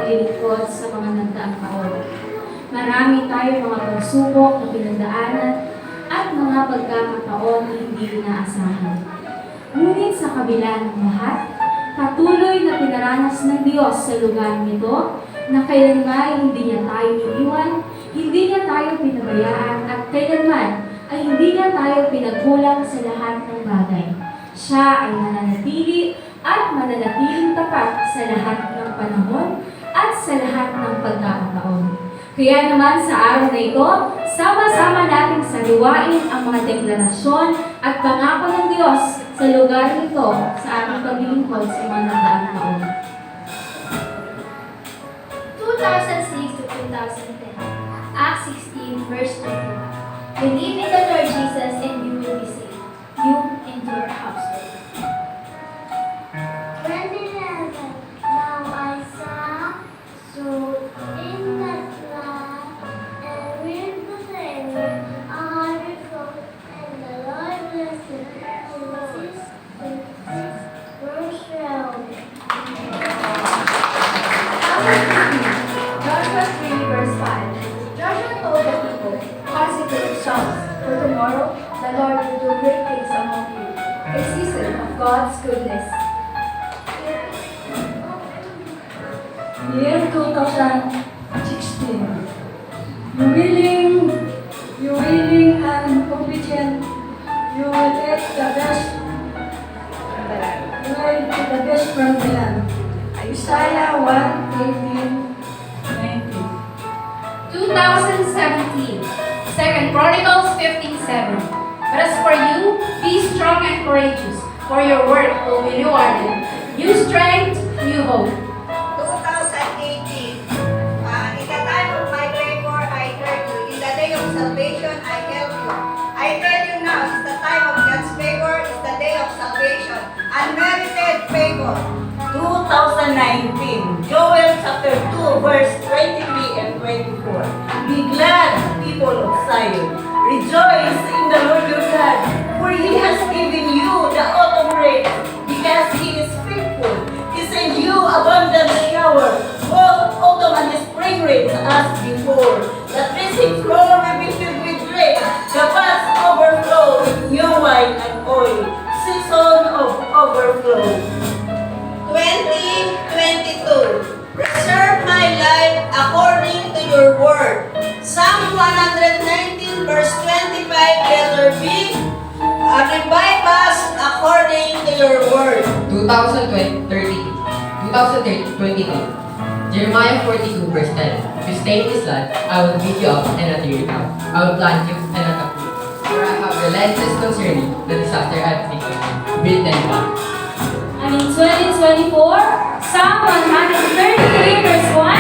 paglilingkod sa mga nagdaang taon. Marami tayong mga pagsubok na pinagdaanan at mga pagkakataon na hindi inaasahan. Ngunit sa kabila ng lahat, patuloy na pinaranas ng Diyos sa lugar nito na kailanman hindi niya tayo iniwan, hindi niya tayo pinabayaan, at kailanman ay hindi niya tayo pinagkulang sa lahat ng bagay. Siya ay mananatili at mananatiling tapat sa lahat ng panahon at sa lahat ng pagkakataon. Kaya naman sa araw na ito, sama-sama nating sariwain ang mga deklarasyon at pangako ng Diyos sa lugar nito sa ating paglilingkod sa mga nagdaang taon. 2006 to 2010, Acts 16, verse 21. Believe in the Lord Jesus and you will be saved, you and your household. 2011, now I saw, so in that land, and with the Savior, a hundredfold, and the Lord blessed him, and six verse 12. Joshua 3, verse 5. Joshua told the people, consecrate yourselves, for tomorrow the Lord will do great things among you, a season of God's goodness. Year 2016. You willing and obedient, you will eat the best. You will eat the best from the land. Isaiah 1:18-19. 2017, 2 Chronicles 15:7. But as for you, be strong and courageous, for your work will be rewarded. New strength, new hope. 2018. In the time of my labor, I heard you. In the day of salvation, I help you. I tell you now, it's the time of God's favor. It's the day of salvation. Unmerited favor. 2019, Joel chapter 2, verse 23 and 24. Be glad, people of Zion. Rejoice in the Lord your God, for He has given you the autumn rain, because He is faithful. He sent you abundant shower, both autumn and spring rains as before. The threshing floor will be filled with grain, the vats overflow with new wine and oil. Season of overflow. 2022. Preserve my life according to your word. Psalm 119 verse 25, letter B. Revive us according to your word. 2022. Jeremiah 42 verse 10. If you stay in this land, I will build you up and not tear you down. I will plant you and not uproot. For I have relentless concerning the disaster I have taken. Build them back. And in 2024, Psalm 133 verse 1,